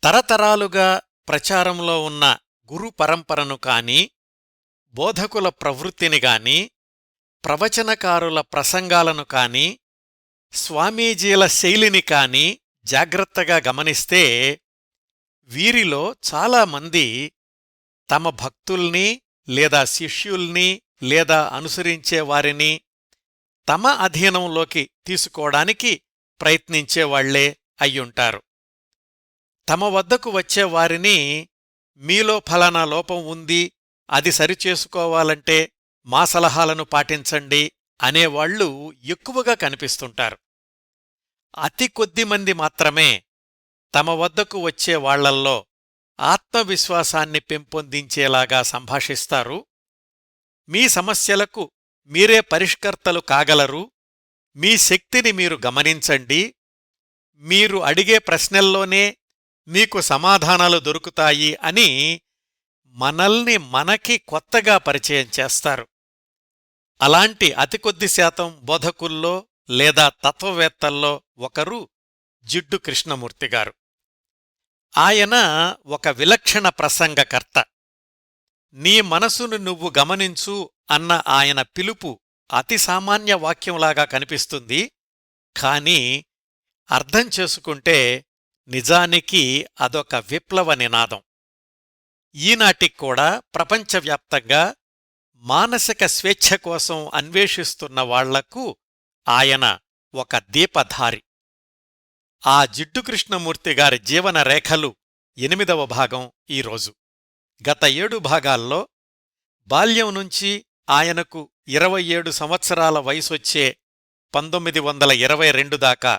తరతరాలుగా ప్రచారంలో ఉన్న గురు పరంపరను కాని, బోధకుల ప్రవృత్తిని గాని, ప్రవచనకారుల ప్రసంగాలను కాని, స్వామీజీల శైలిని కాని జాగ్రత్తగా గమనిస్తే వీరిలో చాలామంది తమ భక్తుల్ని లేదా శిష్యుల్ని లేదా అనుసరించేవారిని తమ అధీనంలోకి తీసుకోవడానికి ప్రయత్నించేవాళ్లే అయ్యుంటారు. తమ వద్దకు వచ్చేవారిని మీలో ఫలానా లోపం ఉంది, అది సరిచేసుకోవాలంటే మా సలహాలను పాటించండి అనేవాళ్లు ఎక్కువగా కనిపిస్తుంటారు. అతి కొద్దిమంది మాత్రమే తమ వద్దకు వచ్చే వాళ్లల్లో ఆత్మవిశ్వాసాన్ని పెంపొందించేలాగా సంభాషిస్తారు. మీ సమస్యలకు మీరే పరిష్కర్తలు కాగలరు, మీ శక్తిని మీరు గమనించండి, మీరు అడిగే ప్రశ్నల్లోనే మీకు సమాధానాలు దొరుకుతాయి అని మనల్ని మనకి కొత్తగా పరిచయం చేస్తారు. అలాంటి అతి కొద్ది శాతం బోధకుల్లో లేదా తత్వవేత్తల్లో ఒకరు జిడ్డు కృష్ణమూర్తిగారు. ఆయన ఒక విలక్షణ ప్రసంగకర్త. నీ మనసును నువ్వు గమనించు అన్న ఆయన పిలుపు అతి సామాన్య వాక్యంలాగా కనిపిస్తుంది. కాని అర్థం చేసుకుంటే నిజానికి అదొక విప్లవ నినాదం. ఈనాటిక్కూడా ప్రపంచవ్యాప్తంగా మానసిక స్వేచ్ఛ కోసం అన్వేషిస్తున్న వాళ్లకు ఆయన ఒక దీపధారి. ఆ జిడ్డు కృష్ణమూర్తిగారి జీవన రేఖలు 8వ భాగం ఈరోజు. గత 7 భాగాల్లో బాల్యం నుంచి ఆయనకు 27 సంవత్సరాల వయసొచ్చే 1922 దాకా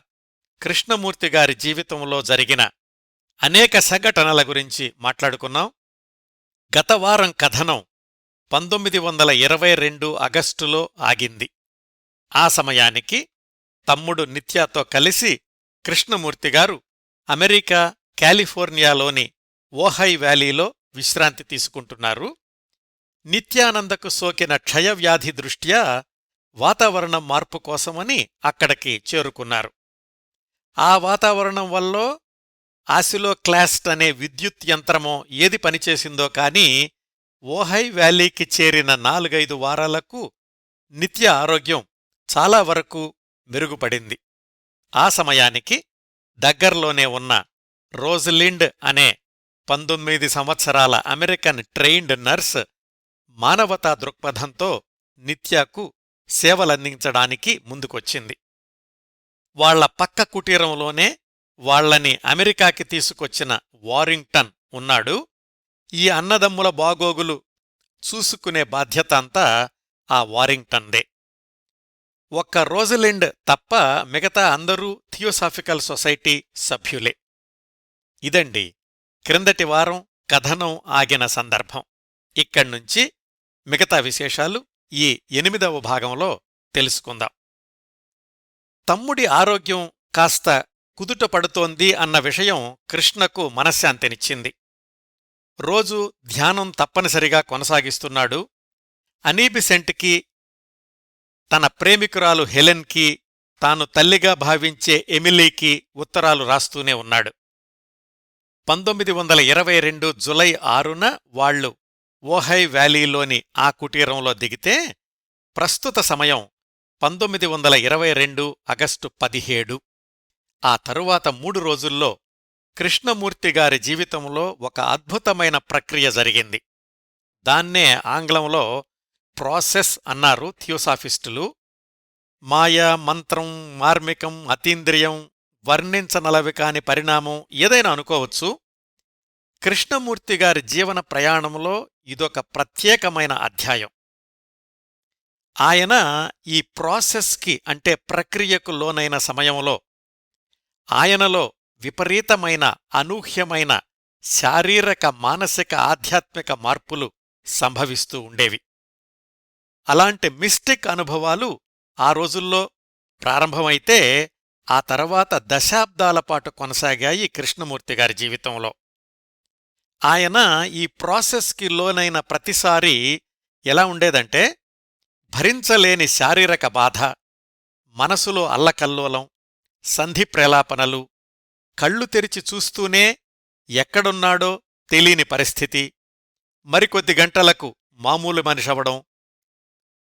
కృష్ణమూర్తిగారి జీవితంలో జరిగిన అనేక సంఘటనల గురించి మాట్లాడుకున్నాం. గత వారం కథనం 1922 ఆగస్టులో ఆగింది. ఆ సమయానికి తమ్ముడు నిత్యాతో కలిసి కృష్ణమూర్తిగారు అమెరికా కాలిఫోర్నియాలోని ఓహై వ్యాలీలో విశ్రాంతి తీసుకుంటున్నారు. నిత్యానందకు సోకిన క్షయవ్యాధి దృష్ట్యా వాతావరణం మార్పు కోసమని అక్కడికి చేరుకున్నారు. ఆ వాతావరణం వల్లో ఆసిలోక్లాస్ట్ అనే విద్యుత్ యంత్రమో ఏది పనిచేసిందో కాని ఓహై వ్యాలీకి చేరిన 4-5 వారాలకు నిత్య ఆరోగ్యం చాలా వరకు మెరుగుపడింది. ఆ సమయానికి దగ్గర్లోనే ఉన్న రోజ్లిండ్ అనే 19 సంవత్సరాల అమెరికన్ ట్రైన్డ్ నర్స్ మానవతా దృక్పథంతో నిత్యాకు సేవలందించడానికి ముందుకొచ్చింది. వాళ్ల పక్క కుటీరంలోనే వాళ్లని అమెరికాకి తీసుకొచ్చిన వారింగ్టన్ ఉన్నాడు. ఈ అన్నదమ్ముల బాగోగులు చూసుకునే బాధ్యత అంతా ఆ వారింగ్టన్దే. ఒక్క రోజలిండ్ తప్ప మిగతా అందరూ థియోసాఫికల్ సొసైటీ సభ్యులే. ఇదండి క్రిందటి వారం కథనం ఆగిన సందర్భం. ఇక్కడ్నుంచి మిగతా విశేషాలు ఈ 8వ భాగంలో తెలుసుకుందాం. తమ్ముడి ఆరోగ్యం కాస్త కుదుట పడుతోంది అన్న విషయం కృష్ణకు మనశ్శాంతినిచ్చింది. రోజూ ధ్యానం తప్పనిసరిగా కొనసాగిస్తున్నాడు. అనీబిసెంట్కి, తన ప్రేమికురాలు హెలెన్కి, తాను తల్లిగా భావించే ఎమిలీకి ఉత్తరాలు రాస్తూనే ఉన్నాడు. 1922 జులై 6న వాళ్లు ఓహై వ్యాలీలోని ఆ కుటీరంలో దిగితే ప్రస్తుత సమయం 1922 ఆగస్టు 17. ఆ తరువాత 3 రోజుల్లో కృష్ణమూర్తిగారి జీవితంలో ఒక అద్భుతమైన ప్రక్రియ జరిగింది. దాన్నే ఆంగ్లంలో ప్రాసెస్ అన్నారు థియోసాఫిస్టులు. మాయా, మంత్రం, మార్మికం, అతీంద్రియం, వర్ణించనలవి కాని పరిణామం ఏదైనా అనుకోవచ్చు. కృష్ణమూర్తిగారి జీవన ప్రయాణంలో ఇదొక ప్రత్యేకమైన అధ్యాయం. ఆయన ఈ ప్రాసెస్కి అంటే ప్రక్రియకు లోనైన సమయంలో ఆయనలో విపరీతమైన అనూహ్యమైన శారీరక, మానసిక, ఆధ్యాత్మిక మార్పులు సంభవిస్తూ ఉండేవి. అలాంటి మిస్టిక్ అనుభవాలు ఆ రోజుల్లో ప్రారంభమైతే ఆ తర్వాత దశాబ్దాలపాటు కొనసాగాయి కృష్ణమూర్తిగారి జీవితంలో. ఆయన ఈ ప్రాసెస్కి లోనైన ప్రతిసారీ ఎలా ఉండేదంటే భరించలేని శారీరక బాధ, మనసులో అల్లకల్లోలం, సంధి ప్రేలాపనలు, కళ్ళు తెరిచి చూస్తూనే ఎక్కడున్నాడో తెలీని పరిస్థితి, మరికొద్ది గంటలకు మామూలు మనిషవడం,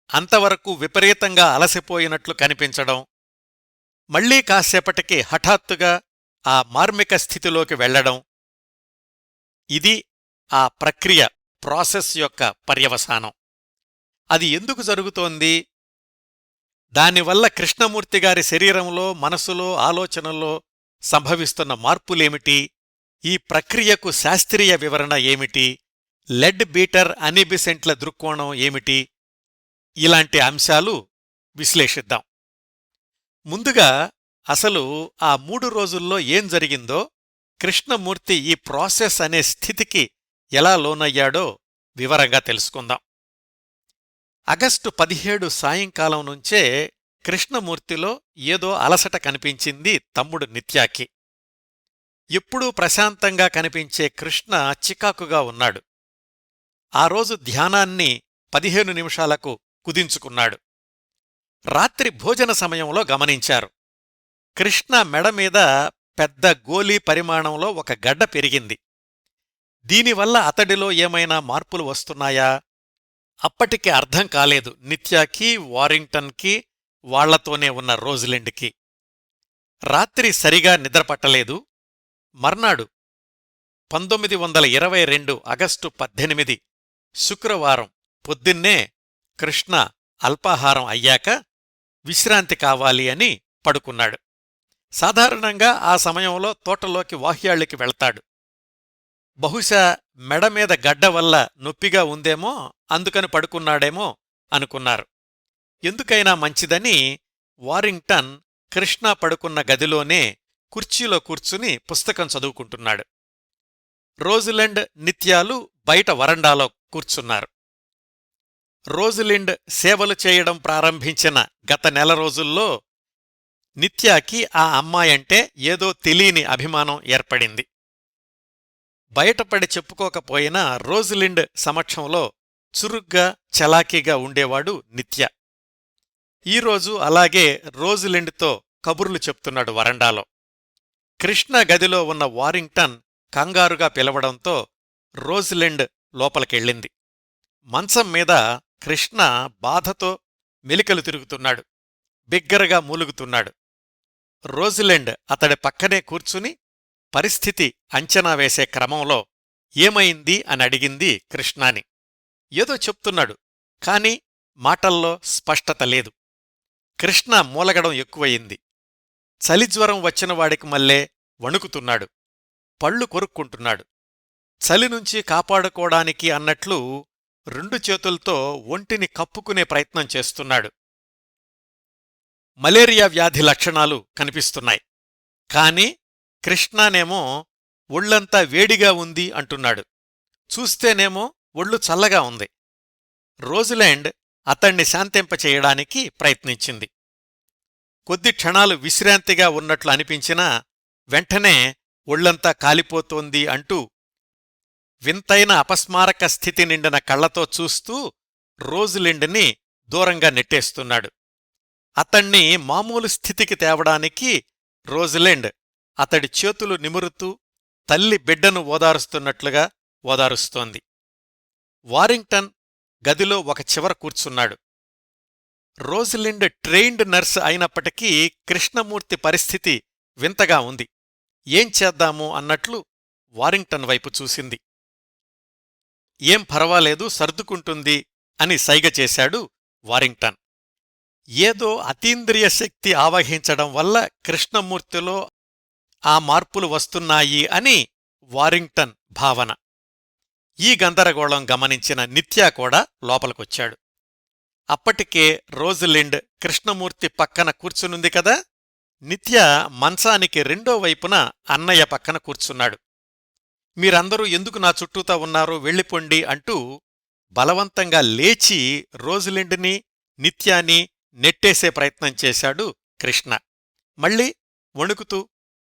అంతవరకు విపరీతంగా అలసిపోయినట్లు కనిపించడం, మళ్లీ కాసేపటికి హఠాత్తుగా ఆ మార్మిక స్థితిలోకి వెళ్లడం, ఇది ఆ ప్రక్రియ ప్రాసెస్ యొక్క పర్యవసానం. అది ఎందుకు జరుగుతోంది? దానివల్ల కృష్ణమూర్తిగారి శరీరంలో, మనసులో, ఆలోచనల్లో సంభవిస్తున్న మార్పులేమిటి? ఈ ప్రక్రియకు శాస్త్రీయ వివరణ ఏమిటి? లెడ్ బీటర్ అనిబిసెంట్ల దృక్కోణం ఏమిటి? ఇలాంటి అంశాలు విశ్లేషిద్దాం. ముందుగా అసలు ఆ 3 రోజుల్లో ఏం జరిగిందో, కృష్ణమూర్తి ఈ ప్రాసెస్ అనే స్థితికి ఎలా లోనయ్యాడో వివరంగా తెలుసుకుందాం. ఆగస్టు 17 సాయంకాలం నుంచే కృష్ణమూర్తిలో ఏదో అలసట కనిపించింది తమ్ముడు నిత్యాకి. ఎప్పుడూ ప్రశాంతంగా కనిపించే కృష్ణ చికాకుగా ఉన్నాడు. ఆ రోజు ధ్యానాన్ని 15 నిమిషాలకు కుదించుకున్నాడు. రాత్రి భోజన సమయంలో గమనించారు, కృష్ణ మెడమీద పెద్ద గోలీ పరిమాణంలో ఒక గడ్డ పెరిగింది. దీనివల్ల అతడిలో ఏమైనా మార్పులు వస్తున్నాయా? అప్పటికి అర్థం కాలేదు నిత్యాకి, వారింగ్టన్కి, వాళ్లతోనే ఉన్న రోజలిండ్కి. రాత్రి సరిగా నిద్రపట్టలేదు. మర్నాడు 1922 ఆగస్టు 18 శుక్రవారం పొద్దున్నే కృష్ణ అల్పాహారం అయ్యాక విశ్రాంతి కావాలి అని పడుకున్నాడు. సాధారణంగా ఆ సమయంలో తోటలోకి వాహ్యాళ్ళకి వెళ్తాడు. బహుశా మెడమీద గడ్డ వల్ల నొప్పిగా ఉందేమో, అందుకని పడుకున్నాడేమో అనుకున్నారు. ఎందుకైనా మంచిదని వారింగ్టన్ కృష్ణ పడుకున్న గదిలోనే కుర్చీలో కూర్చుని పుస్తకం చదువుకుంటున్నాడు. రోజలిండ్, నిత్యాలు బయట వరండాలో కూర్చున్నారు. రోజలిండ్ సేవలు చేయడం ప్రారంభించిన గత నెల రోజుల్లో నిత్యాకి ఆ అమ్మాయంటే ఏదో తెలీని అభిమానం ఏర్పడింది. బయటపడి చెప్పుకోకపోయినా రోజలిండ్ సమక్షంలో చురుగ్గా, చలాకీగా ఉండేవాడు నిత్య. ఈరోజు అలాగే రోజలిండ్తో కబుర్లు చెప్తున్నాడు వరండాలో. కృష్ణ గదిలో ఉన్న వారింగ్టన్ కంగారుగా పిలవడంతో రోజలిండ్ లోపలికెళ్ళింది. మంచం మీద కృష్ణ బాధతో మెలికలు తిరుగుతున్నాడు. బిగ్గరగా మూలుగుతున్నాడు. రోజలిండ్ అతడి పక్కనే కూర్చుని పరిస్థితి అంచనా వేసే క్రమంలో ఏమైంది అని అడిగింది కృష్ణాని. ఏదో చెప్తున్నాడు, కాని మాటల్లో స్పష్టత లేదు. కృష్ణ మూలగడం ఎక్కువయింది. చలిజ్వరం వచ్చినవాడికి మళ్ళే వణుకుతున్నాడు. పళ్ళు కొరుక్కుంటున్నాడు. చలినుంచి కాపాడుకోవడానికి అన్నట్లు 2 చేతుల్తో ఒంటిని కప్పుకునే ప్రయత్నం చేస్తున్నాడు. మలేరియా వ్యాధి లక్షణాలు కనిపిస్తున్నాయి. కాని కృష్ణనేమో ఒళ్లంతా వేడిగా ఉంది అంటున్నాడు. చూస్తేనేమో ఒళ్ళు చల్లగా ఉంది. రోజలిండ్ అతణ్ణి శాంతింపచేయడానికి ప్రయత్నించింది. కొద్ది క్షణాలు విశ్రాంతిగా ఉన్నట్లు అనిపించినా వెంటనే ఒళ్లంతా కాలిపోతోంది అంటూ వింతైన అపస్మారక స్థితి నిండిన కళ్లతో చూస్తూ రోజలిండ్ని దూరంగా నెట్టేస్తున్నాడు. అతణ్ణి మామూలు స్థితికి తేవడానికి రోజలిండ్ అతడి చేతులు నిమురుతూ తల్లి బిడ్డను ఓదారుస్తున్నట్లుగా ఓదారుస్తోంది. వారింగ్టన్ గదిలో ఒక చివర కూర్చున్నాడు. రోజలిండ్ ట్రైన్డ్ నర్స్ అయినప్పటికీ కృష్ణమూర్తి పరిస్థితి వింతగా ఉంది. ఏం చేద్దాము అన్నట్లు వారింగ్టన్ వైపు చూసింది. ఏం పర్వాలేదు, సర్దుకుంటుంది అని సైగ చేశాడు వారింగ్టన్. ఏదో అతీంద్రియ శక్తి ఆవహించడం వల్ల కృష్ణమూర్తిలో ఆ మార్పులు వస్తున్నాయి అని వారింగ్టన్ భావన. ఈ గందరగోళం గమనించిన నిత్య కూడా లోపలికొచ్చాడు. అప్పటికే రోజలిండ్ కృష్ణమూర్తి పక్కన కూర్చునుంది కదా. నిత్య మంచానికి రెండో వైపున అన్నయ్య పక్కన కూర్చున్నాడు. మీరందరూ ఎందుకు నా చుట్టూతా ఉన్నారో వెళ్ళిపొండి అంటూ బలవంతంగా లేచి రోజలిండ్ని, నిత్యాని నెట్టేసే ప్రయత్నం చేశాడు కృష్ణ. మళ్ళీ వణుకుతూ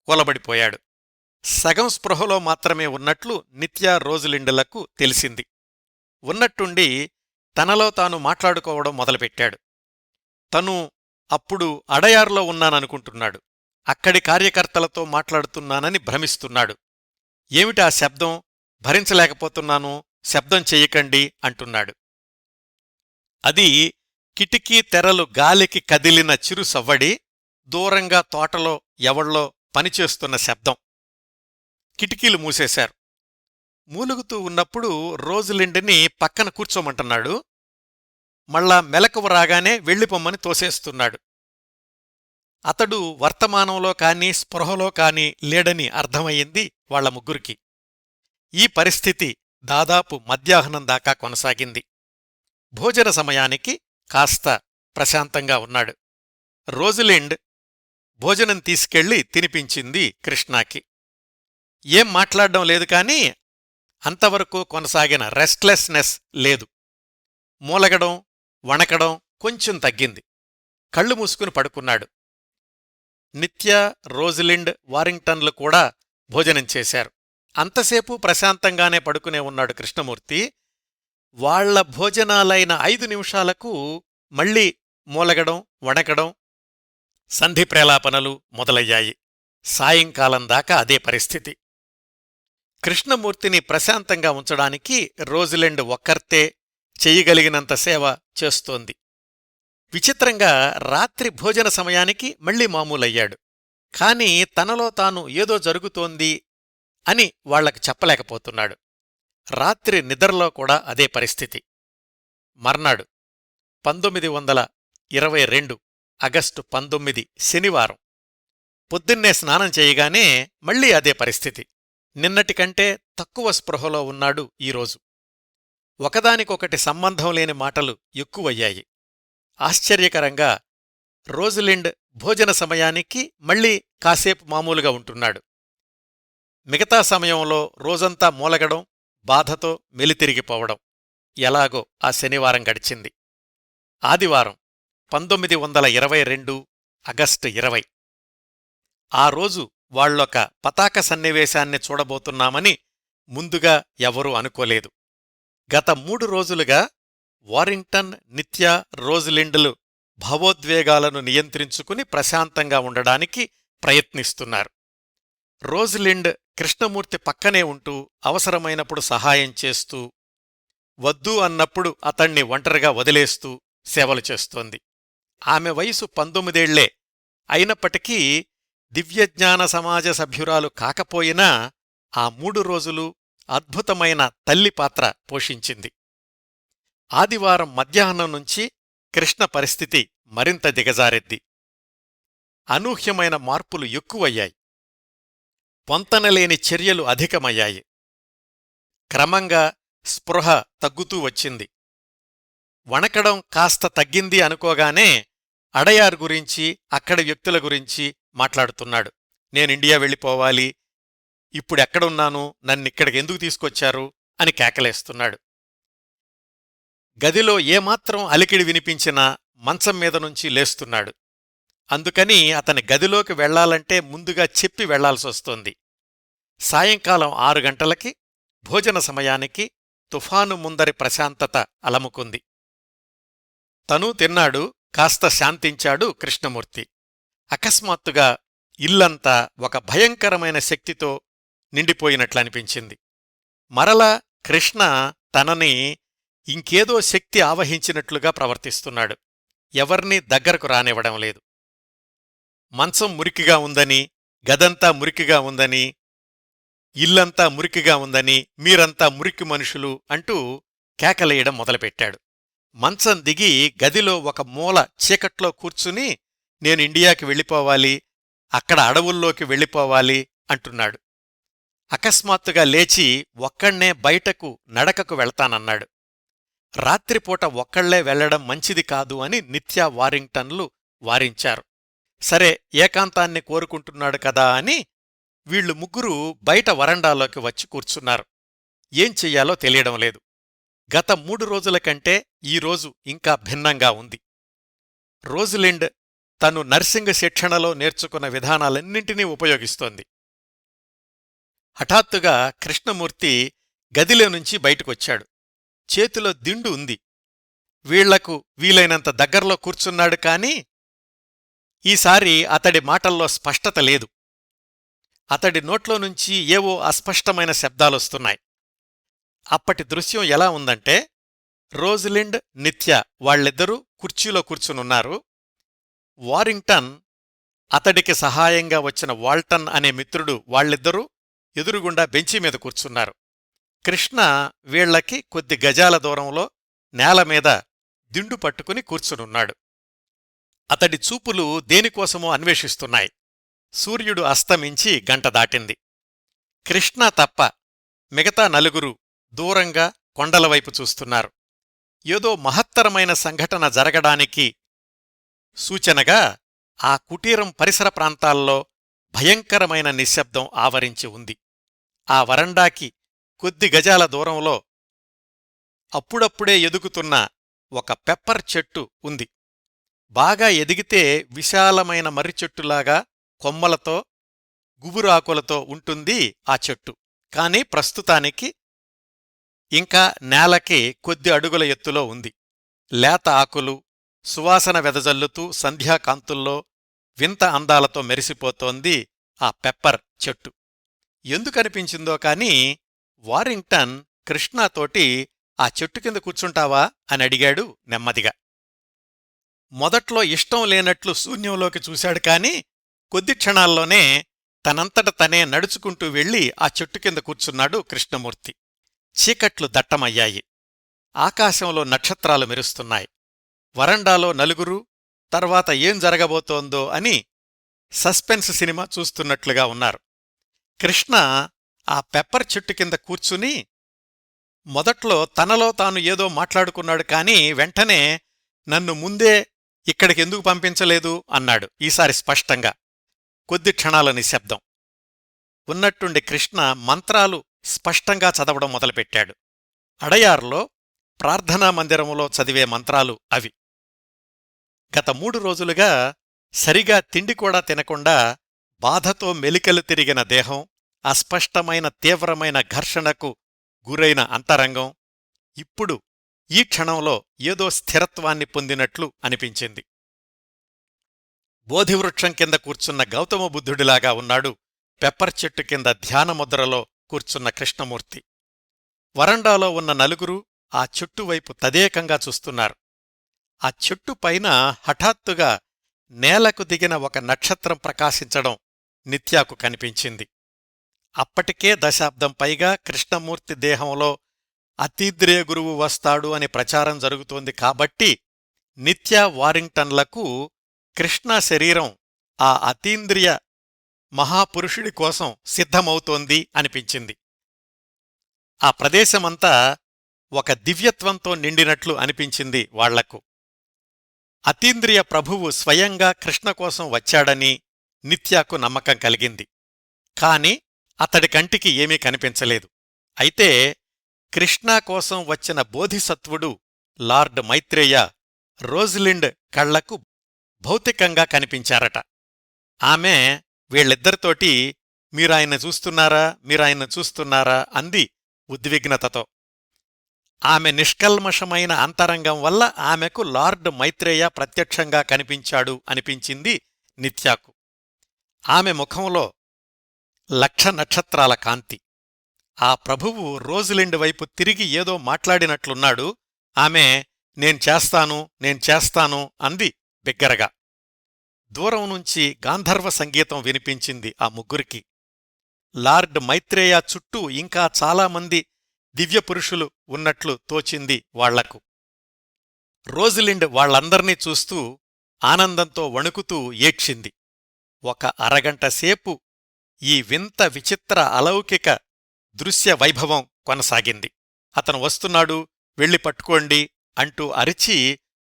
కూలబడిపోయాడు. సగం స్పృహలో మాత్రమే ఉన్నట్లు నిత్య, రోజలిండులకు తెలిసింది. ఉన్నట్టుండి తనలో తాను మాట్లాడుకోవడం మొదలుపెట్టాడు. తను అప్పుడు అడయార్లో ఉన్నాననుకుంటున్నాడు. అక్కడి కార్యకర్తలతో మాట్లాడుతున్నానని భ్రమిస్తున్నాడు. ఏమిటా శబ్దం, భరించలేకపోతున్నాను, శబ్దం చెయ్యకండి అంటున్నాడు. అది కిటికీ తెరలు గాలికి కదిలిన చిరు సవ్వడి, దూరంగా తోటలో ఎవళ్ళో పనిచేస్తున్న శబ్దం. కిటికీలు మూసేశారు. మూలుగుతూ ఉన్నప్పుడు రోజులిండిని పక్కన కూర్చోమంటున్నాడు. మళ్ళా మెలకువ రాగానే వెళ్ళిపొమ్మని తోసేస్తున్నాడు. అతడు వర్తమానంలో కాని స్పృహలో కాని లేడని అర్థమయ్యింది వాళ్ల ముగ్గురికి. ఈ పరిస్థితి దాదాపు మధ్యాహ్నం దాకా కొనసాగింది. భోజన సమయానికి కాస్త ప్రశాంతంగా ఉన్నాడు. రోజులిండ్ భోజనం తీసుకెళ్లి తినిపించింది కృష్ణాకి. ఏం మాట్లాడడం లేదు కాని అంతవరకు కొనసాగిన రెస్ట్లెస్నెస్ లేదు. మూలగడం, వణకడం కొంచెం తగ్గింది. కళ్ళు మూసుకుని పడుకున్నాడు. నిత్య, రోజులిండ్, వారింగ్టన్లు కూడా భోజనం చేశారు. అంతసేపు ప్రశాంతంగానే పడుకునే ఉన్నాడు కృష్ణమూర్తి. వాళ్ల భోజనాలైన 5 నిమిషాలకు మళ్లీ మూలగడం, వణకడం, సంధి ప్రేలాపనలు మొదలయ్యాయి. సాయంకాలం దాకా అదే పరిస్థితి. కృష్ణమూర్తిని ప్రశాంతంగా ఉంచడానికి రోజులిండ్ ఒక్కర్తే చెయ్యగలిగినంత సేవ చేస్తోంది. విచిత్రంగా రాత్రి భోజన సమయానికి మళ్లీ మామూలయ్యాడు. కాని తనలో తాను ఏదో జరుగుతోంది అని వాళ్లకు చెప్పలేకపోతున్నాడు. రాత్రి నిద్రలో కూడా అదే పరిస్థితి. మర్నాడు 1922 ఆగస్టు 19 శనివారం పొద్దున్నే స్నానం చేయగానే మళ్లీ అదే పరిస్థితి. నిన్నటికంటే తక్కువ స్పృహలో ఉన్నాడు ఈరోజు. ఒకదానికొకటి సంబంధం లేని మాటలు ఎక్కువయ్యాయి. ఆశ్చర్యకరంగా రోజులిండ్ భోజన సమయానికి మళ్లీ కాసేపు మామూలుగా ఉంటున్నాడు. మిగతా సమయంలో రోజంతా మూలగడం, బాధతో మెలితిరిగిపోవడం. ఎలాగో ఆ శనివారం గడిచింది. ఆదివారం 1922 ఆగస్టు 20. ఆ రోజు వాళ్లొక పతాక సన్నివేశాన్ని చూడబోతున్నామని ముందుగా ఎవరూ అనుకోలేదు. గత 3 రోజులుగా వారింగ్టన్, నిత్య, రోజులిండ్లు భావోద్వేగాలను నియంత్రించుకుని ప్రశాంతంగా ఉండడానికి ప్రయత్నిస్తున్నారు. రోజులిండ్ కృష్ణమూర్తి పక్కనే ఉంటూ అవసరమైనప్పుడు సహాయం చేస్తూ, వద్దు అన్నప్పుడు అతణ్ణి ఒంటరిగా వదిలేస్తూ సేవలు చేస్తోంది. ఆమె వయసు 19 అయినప్పటికీ దివ్యజ్ఞాన సమాజ సభ్యురాలు కాకపోయినా ఆ 3 రోజులు అద్భుతమైన తల్లి పాత్ర పోషించింది. ఆదివారం మధ్యాహ్నం నుంచి కృష్ణ పరిస్థితి మరింత దిగజారెద్ది. అనూహ్యమైన మార్పులు ఎక్కువయ్యాయి. పొంతనలేని చర్యలు అధికమయ్యాయి. క్రమంగా స్పృహ తగ్గుతూ వచ్చింది. వణకడం కాస్త తగ్గింది అనుకోగానే అడయార్ గురించి, అక్కడి వ్యక్తుల గురించి మాట్లాడుతున్నాడు. నేనిండియా వెళ్ళిపోవాలి, ఇప్పుడెక్కడున్నాను, నన్నిక్కడికెందుకు తీసుకొచ్చారు అని కేకలేస్తున్నాడు. గదిలో ఏమాత్రం అలికిడి వినిపించినా మంచం మీద నుంచి లేస్తున్నాడు. అందుకని అతని గదిలోకి వెళ్లాలంటే ముందుగా చెప్పి వెళ్లాల్సొస్తోంది. సాయంకాలం 6 గంటలకి భోజన సమయానికి తుఫాను ముందరి ప్రశాంతత అలముకుంది. తనూ తిన్నాడు, కాస్త శాంతించాడు కృష్ణమూర్తి. అకస్మాత్తుగా ఇల్లంతా ఒక భయంకరమైన శక్తితో నిండిపోయినట్లనిపించింది. మరలా కృష్ణ తనని ఇంకేదో శక్తి ఆవహించినట్లుగా ప్రవర్తిస్తున్నాడు. ఎవర్నీ దగ్గరకు రానివ్వడం లేదు. మంచం మురికిగా ఉందని, గదంతా మురికిగా ఉందని, ఇల్లంతా మురికిగా ఉందని, మీరంతా మురికి మనుషులు అంటూ కేకలేయడం మొదలుపెట్టాడు. మంచం దిగి గదిలో ఒక మూల చీకట్లో కూర్చుని నేను ఇండియాకి వెళ్ళిపోవాలి, అక్కడ అడవుల్లోకి వెళ్ళిపోవాలి అంటున్నాడు. అకస్మాత్తుగా లేచి ఒక్కణ్ణే బయటకు నడకకు వెళ్తానన్నాడు. రాత్రిపూట ఒక్కళ్లే వెళ్లడం మంచిది కాదు అని నిత్య, వారింగ్టన్లు వారించారు. సరే, ఏకాంతాన్ని కోరుకుంటున్నాడు కదా అని వీళ్లు ముగ్గురూ బయట వరండాలోకి వచ్చి కూర్చున్నారు. ఏం చెయ్యాలో తెలియడం లేదు. గత 3 రోజుల కంటే ఈరోజు ఇంకా భిన్నంగా ఉంది. రోజులిండ్ తను నర్సింగ్ శిక్షణలో నేర్చుకున్న విధానాలన్నింటినీ ఉపయోగిస్తోంది. హఠాత్తుగా కృష్ణమూర్తి గదిలో నుంచి బయటకొచ్చాడు. చేతిలో దిండు ఉంది. వీళ్లకు వీలైనంత దగ్గర్లో కూర్చున్నాడు కాని ఈసారి అతడి మాటల్లో స్పష్టత లేదు. అతడి నోట్లో నుంచి ఏవో అస్పష్టమైన శబ్దాలొస్తున్నాయి. అప్పటి దృశ్యం ఎలా ఉందంటే, రోజ్లిండ్, నిత్య వాళ్ళిద్దరూ కుర్చీలో కూర్చునున్నారు. వారింగ్టన్, అతడికి సహాయంగా వచ్చిన వాల్టన్ అనే మిత్రుడు వాళ్ళిద్దరూ ఎదురుగుండా బెంచిమీద కూర్చున్నారు. కృష్ణ వీళ్లకి కొద్ది గజాల దూరంలో నేలమీద దిండు పట్టుకుని కూర్చునున్నాడు. అతడి చూపులు దేనికోసమో అన్వేషిస్తున్నాయి. సూర్యుడు అస్తమించి గంట దాటింది. కృష్ణ తప్ప మిగతా నలుగురు దూరంగా కొండలవైపు చూస్తున్నారు. ఏదో మహత్తరమైన సంఘటన జరగడానికి సూచనగా ఆ కుటీరం పరిసర ప్రాంతాల్లో భయంకరమైన నిశ్శబ్దం ఆవరించి ఉంది. ఆ వరండాకి కొద్ది గజాల దూరంలో అప్పుడప్పుడే ఎదుగుతున్న ఒక పెప్పర్ చెట్టు ఉంది. బాగా ఎదిగితే విశాలమైన మర్రిచెట్టులాగా కొమ్మలతో, గుబురాకులతో ఉంటుంది ఆ చెట్టు. కాని ప్రస్తుతానికి ఇంకా నేలకి కొద్ది అడుగుల ఎత్తులో ఉంది. లేత ఆకులు సువాసన వెదజల్లుతూ సంధ్యాకాంతుల్లో వింత అందాలతో మెరిసిపోతోంది ఆ పెప్పర్ చెట్టు. ఎందుకనిపించిందో కాని వారింగ్టన్ కృష్ణతోటి ఆ చెట్టు కింద కూర్చుంటావా అని అడిగాడు నెమ్మదిగా. మొదట్లో ఇష్టం లేనట్లు శూన్యంలోకి చూశాడు కాని కొద్ది క్షణాల్లోనే తనంతట తనే నడుచుకుంటూ వెళ్లి ఆ చెట్టు కింద కూర్చున్నాడు కృష్ణమూర్తి. చీకట్లు దట్టమయ్యాయి. ఆకాశంలో నక్షత్రాలు మెరుస్తున్నాయి. వరండాలో నలుగురు తర్వాత ఏం జరగబోతోందో అని సస్పెన్స్ సినిమా చూస్తున్నట్లుగా ఉన్నారు. కృష్ణ ఆ పెప్పర్ చెట్టు కింద కూర్చుని మొదట్లో తనలో తాను ఏదో మాట్లాడుకున్నాడు కాని వెంటనే నన్ను ముందే ఇక్కడికెందుకు పంపించలేదు అన్నాడు. ఈసారి స్పష్టంగా. కొద్ది క్షణాల నిశ్శబ్దం. ఉన్నట్టుండి కృష్ణ మంత్రాలు స్పష్టంగా చదవడం మొదలుపెట్టాడు. అడయార్లో ప్రార్థనా మందిరములో చదివే మంత్రాలు అవి. గత 3 రోజులుగా సరిగా తిండి కూడా తినకుండా బాధతో మెలికలు తిరిగిన దేహం, అస్పష్టమైన తీవ్రమైన ఘర్షణకు గురైన అంతరంగం ఇప్పుడు ఈ క్షణంలో ఏదో స్థిరత్వాన్ని పొందినట్లు అనిపించింది. బోధివృక్షం కింద కూర్చున్న గౌతమ బుద్ధుడిలాగా ఉన్నాడు పెప్పర్ చెట్టు కింద ధ్యానముద్రలో కూర్చున్న కృష్ణమూర్తి. వరండాలో ఉన్న నలుగురు ఆ చెట్టువైపు తదేకంగా చూస్తున్నారు. ఆ చెట్టు పైన హఠాత్తుగా నేలకు దిగిన ఒక నక్షత్రం ప్రకాశించడం నిత్యాకు కనిపించింది. అప్పటికే దశాబ్దం పైగా కృష్ణమూర్తి దేహంలో అతీంద్రియ గురువు వస్తాడు అని ప్రచారం జరుగుతోంది కాబట్టి నిత్య వారింగ్టన్లకు కృష్ణ శరీరం ఆ అతీంద్రియ మహాపురుషుడి కోసం సిద్ధమవుతోంది అనిపించింది. ఆ ప్రదేశమంతా ఒక దివ్యత్వంతో నిండినట్లు అనిపించింది వాళ్లకు. అతీంద్రియ ప్రభువు స్వయంగా కృష్ణ కోసం వచ్చాడని నిత్యాకు నమ్మకం కలిగింది. కాని అతడి కంటికి ఏమీ కనిపించలేదు. అయితే కృష్ణ కోసం వచ్చిన బోధిసత్వుడు లార్డ్ మైత్రేయ రోజ్లిండ్ కళ్లకు భౌతికంగా కనిపించారట. ఆమె వీళ్ళిద్దరితోటి మీరాయన చూస్తున్నారా అంది ఉద్విగ్నతతో. ఆమె నిష్కల్మషమైన అంతరంగం వల్ల ఆమెకు లార్డ్ మైత్రేయ ప్రత్యక్షంగా కనిపించాడు అనిపించింది నిత్యాకు. ఆమె ముఖంలో 1,00,000 నక్షత్రాల కాంతి. ఆ ప్రభువు రోజ్లిండ్ వైపు తిరిగి ఏదో మాట్లాడినట్లున్నాడు. ఆమె నేను చేస్తాను అంది బిగ్గరగా. దూరం నుంచి గాంధర్వ సంగీతం వినిపించింది ఆ ముగ్గురికి. లార్డ్ మైత్రేయ చుట్టూ ఇంకా చాలామంది దివ్యపురుషులు ఉన్నట్లు తోచింది వాళ్లకు. రోజ్లిండ్ వాళ్లందర్నీ చూస్తూ ఆనందంతో వణుకుతూ ఏడ్చింది. ఒక అరగంటసేపు ఈ వింత విచిత్ర అలౌకిక దృశ్య వైభవం కొనసాగింది. అతను వస్తున్నాడు, వెళ్ళి పట్టుకోండి అంటూ అరిచి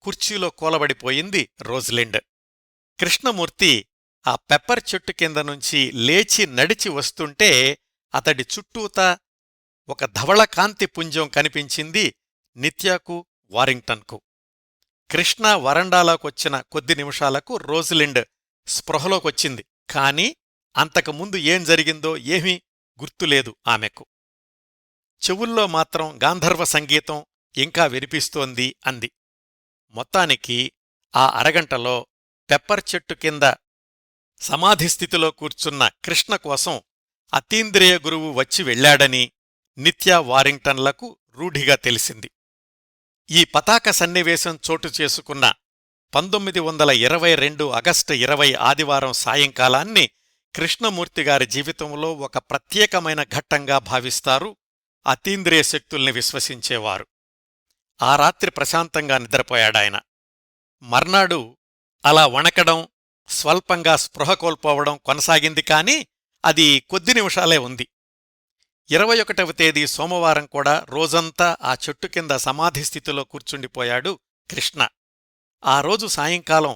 కుర్చీలో కూలబడిపోయింది రోజ్లిండ్. కృష్ణమూర్తి ఆ పెప్పర్ చెట్టు కింద నుంచి లేచి నడిచి వస్తుంటే అతడి చుట్టూతా ఒక ధవళకాంతి పుంజం కనిపించింది నిత్యాకు, వారింగ్టన్కు. కృష్ణ వరండాలోకొచ్చిన కొద్ది నిమిషాలకు రోజ్లిండ్ స్పృహలోకొచ్చింది. కాని అంతకుముందు ఏం జరిగిందో ఏమీ గుర్తులేదు ఆమెకు. చెవుల్లో మాత్రం గాంధర్వ సంగీతం ఇంకా వినిపిస్తోంది అంది. మొత్తానికి ఆ అరగంటలో పెప్పర్ చెట్టు కింద సమాధిస్థితిలో కూర్చున్న కృష్ణ కోసం అతీంద్రియ గురువు వచ్చి వెళ్లాడని నిత్యా వారింగ్టన్లకు రూఢిగా తెలిసింది. ఈ పతాక సన్నివేశం చోటు చేసుకున్న 1922 ఆగస్టు 20 ఆదివారం సాయంకాలాన్ని కృష్ణమూర్తిగారి జీవితంలో ఒక ప్రత్యేకమైన ఘట్టంగా భావిస్తారు అతీంద్రియ శక్తుల్ని విశ్వసించేవారు. ఆ రాత్రి ప్రశాంతంగా నిద్రపోయాడాయన. మర్నాడు అలా వణకడం, స్వల్పంగా స్పృహ కోల్పోవడం కొనసాగింది, కాని అది కొద్ది నిమిషాలే ఉంది. 21వ తేదీ సోమవారం కూడా రోజంతా ఆ చెట్టు కింద సమాధిస్థితిలో కూర్చుండిపోయాడు కృష్ణ. ఆ రోజు సాయంకాలం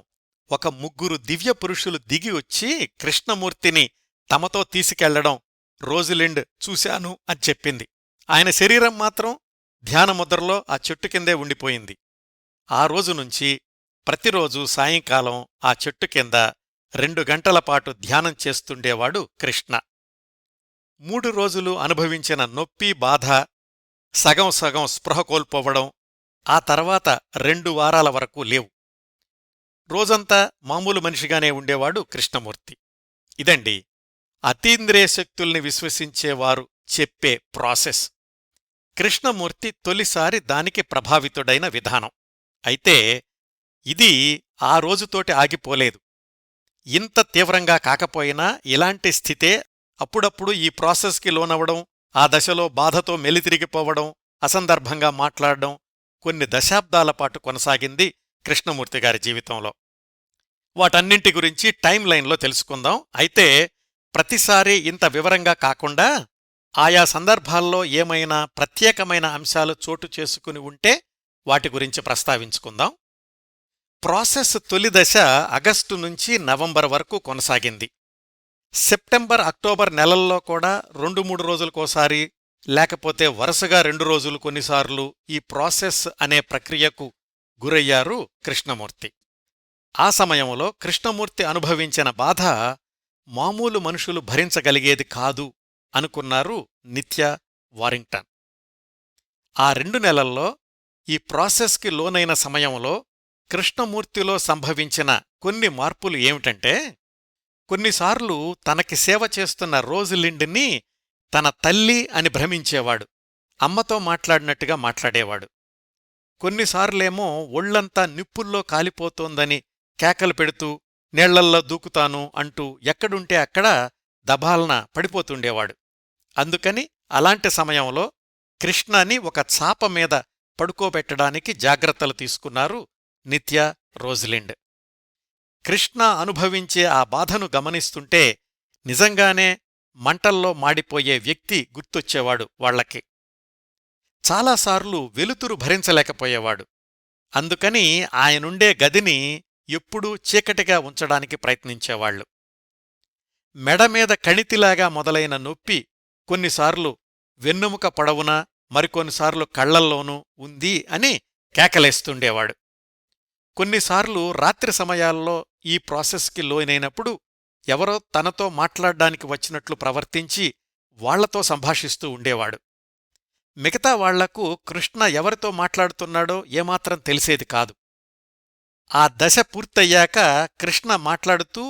ఒక 3 దివ్య పురుషులు దిగి వచ్చి కృష్ణమూర్తిని తమతో తీసుకెళ్లడం రోజులిండ్ చూశాను అని చెప్పింది. ఆయన శరీరం మాత్రం ధ్యానముద్రలో ఆ చెట్టు కిందే ఉండిపోయింది. ఆ రోజు నుంచి ప్రతిరోజూ సాయంకాలం ఆ చెట్టు కింద 2 గంటల పాటు ధ్యానం చేస్తుండేవాడు కృష్ణ. 3 రోజులు అనుభవించిన నొప్పి, బాధ, సగం సగం స్పృహ కోల్పోవడం ఆ తర్వాత 2 వారాల వరకు లేవు. రోజంతా మామూలు మనిషిగానే ఉండేవాడు కృష్ణమూర్తి. ఇదండి అతీంద్రియ శక్తుల్ని విశ్వసించేవారు చెప్పే ప్రాసెస్. కృష్ణమూర్తి తొలిసారి దానికి ప్రభావితుడైన విధానం. అయితే ఇది ఆ రోజుతోటి ఆగిపోలేదు. ఇంత తీవ్రంగా కాకపోయినా ఇలాంటి స్థితే అప్పుడప్పుడు ఈ ప్రాసెస్కి లోనవడం, ఆ దశలో బాధతో మెలితిరిగిపోవడం, అసందర్భంగా మాట్లాడడం కొన్ని దశాబ్దాల పాటు కొనసాగింది కృష్ణమూర్తిగారి జీవితంలో. వాటన్నింటి గురించి టైం లైన్లో తెలుసుకుందాం. అయితే ప్రతిసారీ ఇంత వివరంగా కాకుండా ఆయా సందర్భాల్లో ఏమైనా ప్రత్యేకమైన అంశాలు చోటు చేసుకుని ఉంటే వాటి గురించి ప్రస్తావించుకుందాం. ప్రాసెస్ తొలి దశ ఆగస్టు నుంచి నవంబర్ వరకు కొనసాగింది. సెప్టెంబర్, అక్టోబర్ నెలల్లో కూడా 2-3 రోజులకోసారి, లేకపోతే వరుసగా 2 రోజులు కొన్నిసార్లు ఈ ప్రాసెస్ అనే ప్రక్రియకు గురయ్యారు కృష్ణమూర్తి. ఆ సమయంలో కృష్ణమూర్తి అనుభవించిన బాధ మామూలు మనుషులు భరించగలిగేది కాదు అనుకున్నారు నిత్యా వారింగ్టన్. ఆ 2 నెలల్లో ఈ ప్రాసెస్కి లోనైన సమయంలో కృష్ణమూర్తిలో సంభవించిన కొన్ని మార్పులు ఏమిటంటే, కొన్నిసార్లు తనకి సేవ చేస్తున్న రోజులిండ్ని తన తల్లి అని భ్రమించేవాడు. అమ్మతో మాట్లాడినట్టుగా మాట్లాడేవాడు. కొన్నిసార్లేమో ఒళ్లంతా నిప్పుల్లో కాలిపోతోందని కేకలు పెడుతూ నీళ్లల్లో దూకుతాను అంటూ ఎక్కడుంటే అక్కడ దబాల్న పడిపోతుండేవాడు. అందుకని అలాంటి సమయంలో కృష్ణని ఒక చాప మీద పడుకోబెట్టడానికి జాగ్రత్తలు తీసుకున్నారు నిత్యా, రోజలిండ్. కృష్ణ అనుభవించే ఆ బాధను గమనిస్తుంటే నిజంగానే మంటల్లో మాడిపోయే వ్యక్తి గుర్తొచ్చేవాడు వాళ్లకి. చాలాసార్లు వెలుతురు భరించలేకపోయేవాడు. అందుకని ఆయనుండే గదిని ఎప్పుడూ చీకటిగా ఉంచడానికి ప్రయత్నించేవాళ్లు. మెడమీద కణితిలాగా మొదలైన నొప్పి కొన్నిసార్లు వెన్నెముక పొడవునా, మరికొన్నిసార్లు కళ్లల్లోనూ ఉంది అని కేకలేస్తుండేవాడు. కొన్నిసార్లు రాత్రి సమయాల్లో ఈ ప్రాసెస్కి లోనైనప్పుడు ఎవరో తనతో మాట్లాడ్డానికి వచ్చినట్లు ప్రవర్తించి వాళ్లతో సంభాషిస్తూ ఉండేవాడు. మిగతా వాళ్లకు కృష్ణ ఎవరితో మాట్లాడుతున్నాడో ఏమాత్రం తెలిసేది కాదు. ఆ దశ పూర్తయ్యాక కృష్ణ మాట్లాడుతూ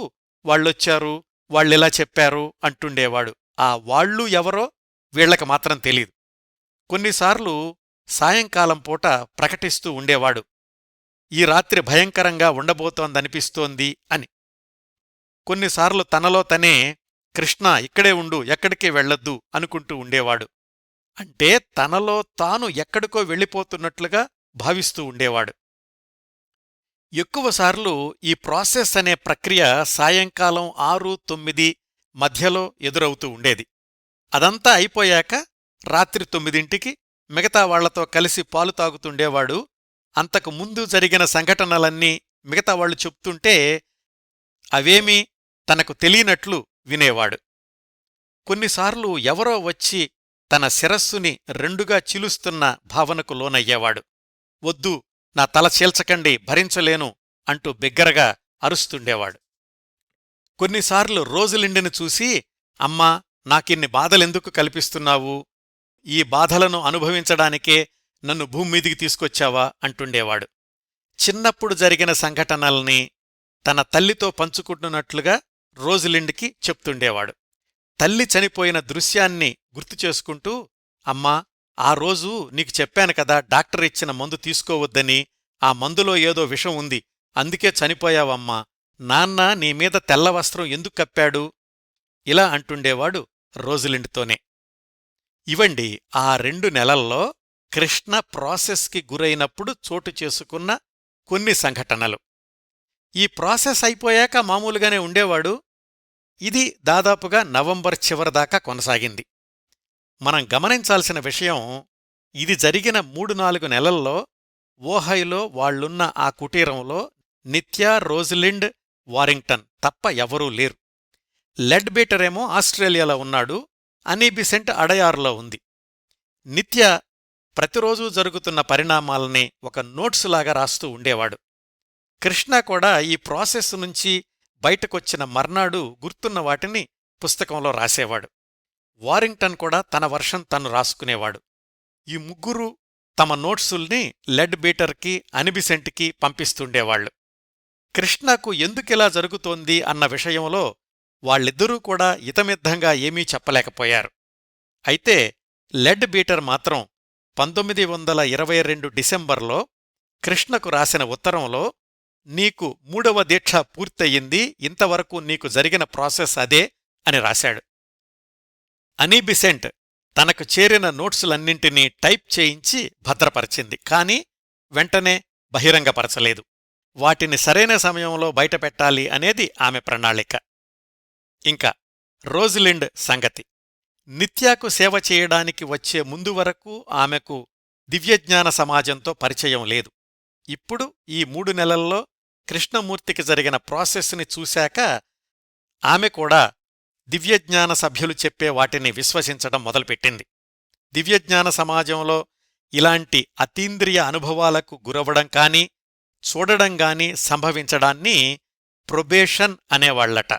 వాళ్ళొచ్చారు, వాళ్ళిలా చెప్పారు అంటుండేవాడు. ఆ వాళ్ళు ఎవరో వీళ్లకు మాత్రం తెలీదు. కొన్నిసార్లు సాయంకాలం పూట ప్రకటిస్తూ ఉండేవాడు, ఈ రాత్రి భయంకరంగా ఉండబోతోందనిపిస్తోంది అని. కొన్నిసార్లు తనలో తనే కృష్ణ ఇక్కడే ఉండు, ఎక్కడికి వెళ్లొద్దు అనుకుంటూ ఉండేవాడు. అంటే తనలో తాను ఎక్కడికో వెళ్ళిపోతున్నట్లుగా భావిస్తూ ఉండేవాడు. ఎక్కువసార్లు ఈ ప్రాసెస్ అనే ప్రక్రియ సాయంకాలం 6-9 మధ్యలో ఎదురవుతూ ఉండేది. అదంతా అయిపోయాక రాత్రి 9ంటికి మిగతా వాళ్లతో కలిసి పాలు తాగుతుండేవాడు. అంతకు ముందు జరిగిన సంఘటనలన్నీ మిగతా వాళ్లు చెప్తుంటే అవేమీ తనకు తెలియనట్లు వినేవాడు. కొన్నిసార్లు ఎవరో వచ్చి తన శిరస్సుని 2గా చీలుస్తున్న భావనకు లోనయ్యేవాడు. వద్దు, నా తల చీల్చకండి, భరించలేను అంటూ బిగ్గరగా అరుస్తుండేవాడు. కొన్నిసార్లు రోజులిండిని చూసి, అమ్మా, నాకిన్ని బాధలెందుకు కల్పిస్తున్నావు? ఈ బాధలను అనుభవించడానికే నన్ను భూమ్మీదికి తీసుకొచ్చావా అంటుండేవాడు. చిన్నప్పుడు జరిగిన సంఘటనల్ని తన తల్లితో పంచుకుంటున్నట్లుగా రోజులిండ్కి చెప్తుండేవాడు. తల్లి చనిపోయిన దృశ్యాన్ని గుర్తుచేసుకుంటూ, అమ్మా, ఆ రోజు నీకు చెప్పాను కదా డాక్టర్ ఇచ్చిన మందు తీసుకోవద్దని, ఆ మందులో ఏదో విషం ఉంది, అందుకే చనిపోయావమ్మా, నాన్న నీమీద తెల్ల వస్త్రం ఎందుకు కప్పాడు, ఇలా అంటుండేవాడు రోజలిండ్తోనే. ఇవండి ఆ 2 నెలల్లో కృష్ణ ప్రాసెస్కి గురైనప్పుడు చోటు చేసుకున్న కొన్ని సంఘటనలు. ఈ ప్రాసెస్ అయిపోయాక మామూలుగానే ఉండేవాడు. ఇది దాదాపుగా నవంబర్ చివరిదాకా కొనసాగింది. మనం గమనించాల్సిన విషయం, ఇది జరిగిన 3-4 నెలల్లో ఓహైలో వాళ్లున్న ఆ కుటీరంలో నిత్యా, రోజలిండ్, వారింగ్టన్ తప్ప ఎవరూ లేరు. లెడ్ బీటరేమో ఆస్ట్రేలియాలో ఉన్నాడు, అనీ బిసెంట్ అడయారులో ఉంది. నిత్య ప్రతిరోజూ జరుగుతున్న పరిణామాల్ని ఒక నోట్సులాగా రాస్తూ ఉండేవాడు. కృష్ణ కూడా ఈ ప్రాసెస్ నుంచి బయటకొచ్చిన మర్నాడు గుర్తున్న వాటిని పుస్తకంలో రాసేవాడు. వారింగ్టన్ కూడా తన వర్షం తను రాసుకునేవాడు. ఈ ముగ్గురూ తమ నోట్సుల్ని లెడ్ బీటర్కి, అనిబిసెంట్కి పంపిస్తుండేవాళ్లు. కృష్ణకు ఎందుకిలా జరుగుతోంది అన్న విషయంలో వాళ్ళిద్దరూ కూడా ఇతమిద్ధంగా ఏమీ చెప్పలేకపోయారు. అయితే లెడ్ బీటర్ మాత్రం 1922 డిసెంబర్లో కృష్ణకు రాసిన ఉత్తరంలో, నీకు 3వ దీక్ష పూర్తయింది, ఇంతవరకు నీకు జరిగిన ప్రాసెస్ అదే అని రాశాడు. అనీబిసెంట్ తనకు చేరిన నోట్సులన్నింటినీ టైప్ చేయించి భద్రపరిచింది, కాని వెంటనే బహిరంగపరచలేదు. వాటిని సరైన సమయంలో బయటపెట్టాలి అనేది ఆమె ప్రణాళిక. ఇంకా రోజలిండ్ సంగతి. నిత్యాకు సేవ చేయడానికి వచ్చే ముందు వరకు ఆమెకు దివ్యజ్ఞాన సమాజంతో పరిచయం లేదు. ఇప్పుడు ఈ 3 నెలల్లో కృష్ణమూర్తికి జరిగిన ప్రాసెస్ని చూశాక ఆమె కూడా దివ్యజ్ఞాన సభ్యులు చెప్పే వాటిని విశ్వసించడం మొదలుపెట్టింది. దివ్యజ్ఞాన సమాజంలో ఇలాంటి అతీంద్రియ అనుభవాలకు గురవడం కానీ, చూడడం గాని సంభవించడాన్ని ప్రొబేషన్ అనేవాళ్లట.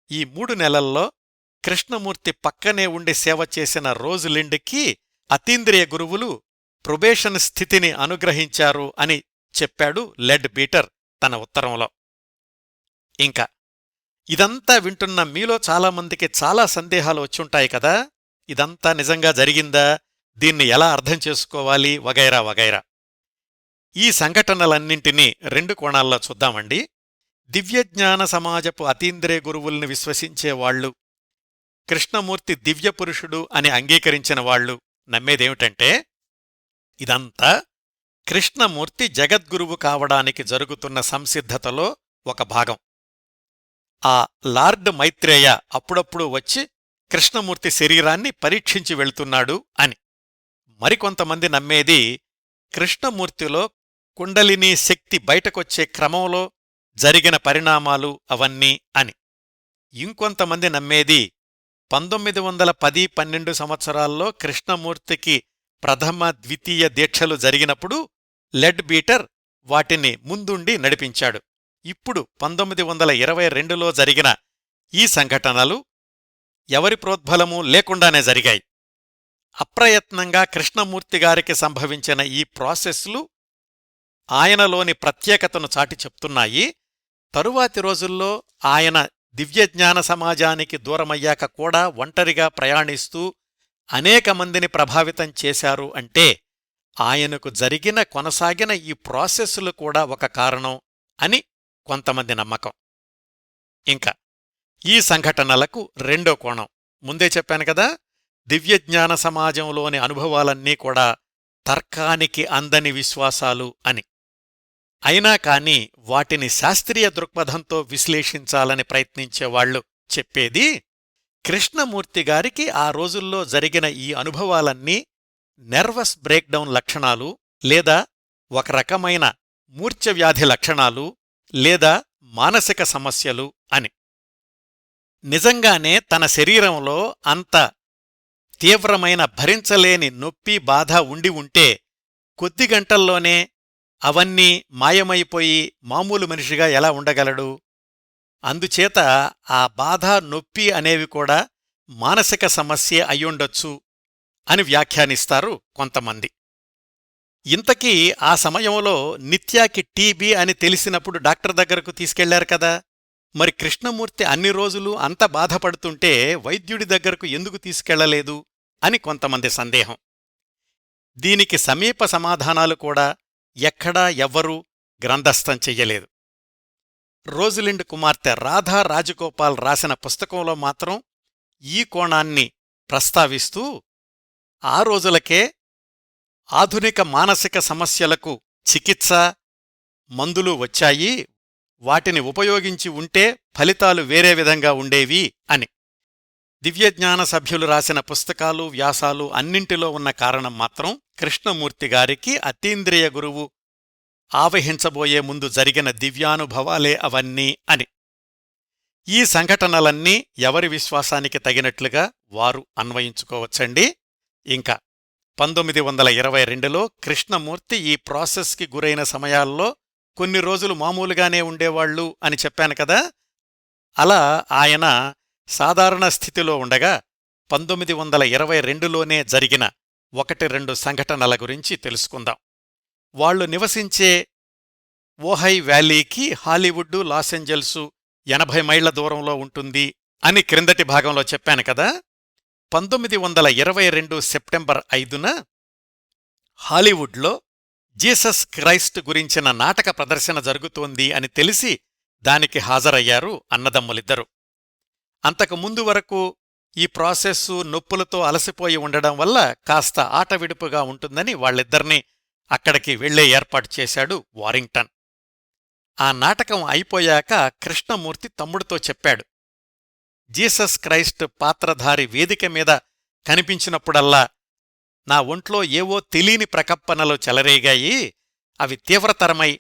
ఈ 3 నెలల్లో కృష్ణమూర్తి పక్కనే ఉండి సేవ చేసిన రోజలిండ్కి అతీంద్రియ గురువులు ప్రొబేషన్ స్థితిని అనుగ్రహించారు అని చెప్పాడు లెడ్ బీటర్ తన ఉత్తరంలో. ఇంకా ఇదంతా వింటున్న మీలో చాలామందికి చాలా సందేహాలు వచ్చుంటాయి కదా, ఇదంతా నిజంగా జరిగిందా, దీన్ని ఎలా అర్థం చేసుకోవాలి, వగైరా వగైరా. ఈ సంఘటనలన్నింటినీ 2 కోణాల్లో చూద్దామండి. దివ్యజ్ఞాన సమాజపు అతీంద్రియ గురువుల్ని విశ్వసించేవాళ్లు, కృష్ణమూర్తి దివ్యపురుషుడు అని అంగీకరించిన వాళ్లు నమ్మేదేమిటంటే, ఇదంతా కృష్ణమూర్తి జగద్గురువు కావడానికి జరుగుతున్న సంసిద్ధతలో ఒక భాగం. ఆ లార్డ్ మైత్రేయ అప్పుడప్పుడు వచ్చి కృష్ణమూర్తి శరీరాన్ని పరీక్షించి వెళ్తున్నాడు అని. మరికొంతమంది నమ్మేది కృష్ణమూర్తిలో కుండలినీ శక్తి బయటకొచ్చే క్రమంలో జరిగిన పరిణామాలు అవన్నీ అని. ఇంకొంతమంది నమ్మేది 1910-12 సంవత్సరాల్లో కృష్ణమూర్తికి ప్రథమ, ద్వితీయ దీక్షలు జరిగినప్పుడు లెడ్ బీటర్ వాటిని ముందుండి నడిపించాడు. ఇప్పుడు 1922లో జరిగిన ఈ సంఘటనలు ఎవరి ప్రోద్బలమూ లేకుండానే జరిగాయి. అప్రయత్నంగా కృష్ణమూర్తిగారికి సంభవించిన ఈ ప్రాసెస్లు ఆయనలోని ప్రత్యేకతను చాటి చెప్తున్నాయి. తరువాతి రోజుల్లో ఆయన దివ్యజ్ఞాన సమాజానికి దూరమయ్యాక కూడా ఒంటరిగా ప్రయాణిస్తూ అనేక మందిని ప్రభావితం చేశారు అంటే ఆయనకు కొనసాగిన ఈ ప్రాసెస్లు కూడా ఒక కారణం అని కొంతమంది నమ్మకం. ఇంకా ఈ సంఘటనలకు 2వ కోణం. ముందే చెప్పాను కదా, దివ్యజ్ఞాన సమాజంలోని అనుభవాలన్నీ కూడా తర్కానికి అందని విశ్వాసాలు అని. అయినా కాని వాటిని శాస్త్రీయ దృక్పథంతో విశ్లేషించాలని ప్రయత్నించేవాళ్లు చెప్పేది, కృష్ణమూర్తిగారికి ఆ రోజుల్లో జరిగిన ఈ అనుభవాలన్నీ నెర్వస్ బ్రేక్డౌన్ లక్షణాలు, లేదా ఒక రకమైన మూర్ఛవ్యాధి లక్షణాలు, లేదా మానసిక సమస్యలు అని. నిజంగానే తన శరీరంలో అంత తీవ్రమైన భరించలేని నొప్పి, బాధ ఉండి ఉంటే కొద్ది గంటల్లోనే అవన్నీ మాయమైపోయి మామూలు మనిషిగా ఎలా ఉండగలడు? అందుచేత ఆ బాధ, నొప్పి అనేవి కూడా మానసిక సమస్యే అయ్యుండొచ్చు అని వ్యాఖ్యానిస్తారు కొంతమంది. ఇంతకీ ఆ సమయంలో నిత్యాకి టీబీ అని తెలిసినప్పుడు డాక్టర్ దగ్గరకు తీసుకెళ్లారు కదా, మరి కృష్ణమూర్తి అన్ని రోజులు అంత బాధపడుతుంటే వైద్యుడి దగ్గరకు ఎందుకు తీసుకెళ్లలేదు అని కొంతమంది సందేహం. దీనికి సమీప సమాధానాలు కూడా ఎక్కడా ఎవ్వరూ గ్రంథస్థం చెయ్యలేదు. రోజలిండ్ కుమార్తె రాధా రాజగోపాల్ రాసిన పుస్తకంలో మాత్రం ఈ కోణాన్ని ప్రస్తావిస్తూ ఆ రోజులకే ఆధునిక మానసిక సమస్యలకు చికిత్స, మందులు వచ్చాయి, వాటిని ఉపయోగించి ఉంటే ఫలితాలు వేరే విధంగా ఉండేవి అని. దివ్యజ్ఞాన సభ్యులు రాసిన పుస్తకాలు, వ్యాసాలు అన్నింటిలో ఉన్న కారణం మాత్రం కృష్ణమూర్తిగారికి అతీంద్రియ గురువు ఆవహించబోయే ముందు జరిగిన దివ్యానుభవాలే అవన్నీ అని. ఈ సంఘటనలన్నీ ఎవరి విశ్వాసానికి తగినట్లుగా వారు అన్వయించుకోవచ్చండి. ఇంకా 1922లో కృష్ణమూర్తి ఈ ప్రాసెస్కి గురైన సమయాల్లో కొన్ని రోజులు మామూలుగానే ఉండేవాళ్లు అని చెప్పాను కదా. అలా ఆయన సాధారణ స్థితిలో ఉండగా 1922లోనే జరిగిన 1-2 సంఘటనల గురించి తెలుసుకుందాం. వాళ్లు నివసించే ఓహై వ్యాలీకి హాలీవుడ్డు, లాసెంజల్సు 80 మైళ్ల దూరంలో ఉంటుంది అని క్రిందటి భాగంలో చెప్పాను కదా. 1922 సెప్టెంబర్ 5న హాలీవుడ్లో జీసస్ క్రైస్ట్ గురించిన నాటక ప్రదర్శన జరుగుతోంది అని తెలిసి దానికి హాజరయ్యారు అన్నదమ్ములిద్దరూ. అంతకు ముందు వరకు ఈ ప్రాసెస్సు నొప్పులతో అలసిపోయి ఉండడం వల్ల కాస్త ఆటవిడుపుగా ఉంటుందని వాళ్ళిద్దరినీ అక్కడికి వెళ్లే ఏర్పాటు చేశాడు వారింగ్టన్. ఆ నాటకం అయిపోయాక కృష్ణమూర్తి తమ్ముడితో చెప్పాడు, జీసస్ క్రైస్ట్ పాత్రధారి వేదిక మీద కనిపించినప్పుడల్లా నా ఒంట్లో ఏవో తెలీని ప్రకంపనలు చెలరేగాయి, అవి తీవ్రతరమై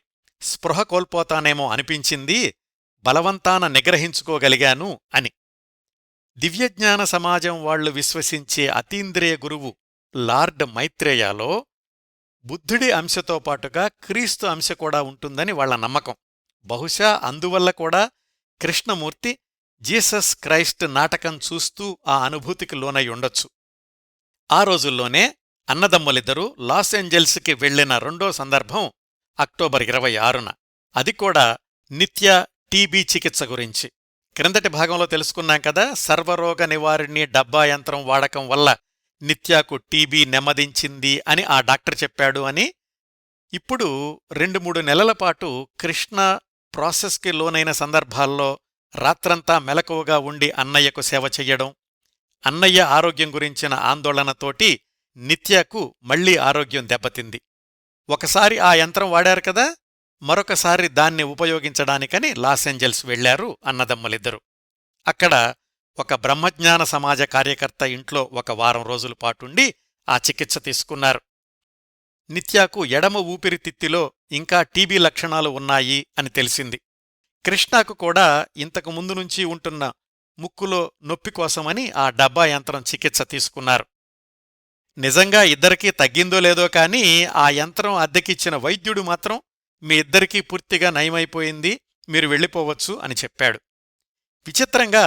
స్పృహ కోల్పోతానేమో అనిపించింది, బలవంతాన నిగ్రహించుకోగలిగాను అని. దివ్యజ్ఞాన సమాజం వాళ్లు విశ్వసించే అతీంద్రియ గురువు లార్డ్ మైత్రేయాలో బుద్ధుడి అంశతో పాటుగా క్రీస్తు అంశ కూడా ఉంటుందని వాళ్ల నమ్మకం. బహుశా అందువల్ల కూడా కృష్ణమూర్తి జీసస్ క్రైస్ట్ నాటకం చూస్తూ ఆ అనుభూతికి లోనై ఉండొచ్చు. ఆ రోజుల్లోనే అన్నదమ్ములిద్దరూ లాస్ ఏంజల్స్కి వెళ్లిన రెండో సందర్భం అక్టోబర్ 26న. అది కూడా నిత్య టీబీ చికిత్స గురించి. క్రిందటి భాగంలో తెలుసుకున్నాం కదా, సర్వరోగ నివారిణి డబ్బా యంత్రం వాడకం వల్ల నిత్యాకు టీబీ నెమ్మదించింది అని ఆ డాక్టర్ చెప్పాడు అని. ఇప్పుడు 2-3 నెలల పాటు కృష్ణ ప్రాసెస్కి లోనైన సందర్భాల్లో రాత్రంతా మెలకువగా ఉండి అన్నయ్యకు సేవ చెయ్యడం, అన్నయ్య ఆరోగ్యం గురించిన ఆందోళనతోటి నిత్యాకు మళ్లీ ఆరోగ్యం దెబ్బతింది. ఒకసారి ఆ యంత్రం వాడారు కదా, మరొకసారి దాన్ని ఉపయోగించడానికని లాసెంజల్స్ వెళ్లారు అన్నదమ్ములిద్దరూ. అక్కడ ఒక బ్రహ్మజ్ఞాన సమాజ కార్యకర్త ఇంట్లో 1 వారం రోజుల పాటుండి ఆ చికిత్స తీసుకున్నారు. నిత్యాకు ఎడమ ఊపిరితిత్తిలో ఇంకా టీబీ లక్షణాలు ఉన్నాయి అని తెలిసింది. కృష్ణాకు కూడా ఇంతకు ముందు నుంచి ఉంటున్న ముక్కులో నొప్పి కోసమని ఆ డబ్బా యంత్రం చికిత్స తీసుకున్నారు. నిజంగా ఇద్దరికీ తగ్గిందో లేదో కాని ఆ యంత్రం అద్దెకిచ్చిన వైద్యుడు మాత్రం మీ ఇద్దరికీ పూర్తిగా నయమైపోయింది, మీరు వెళ్ళిపోవచ్చు అని చెప్పాడు. విచిత్రంగా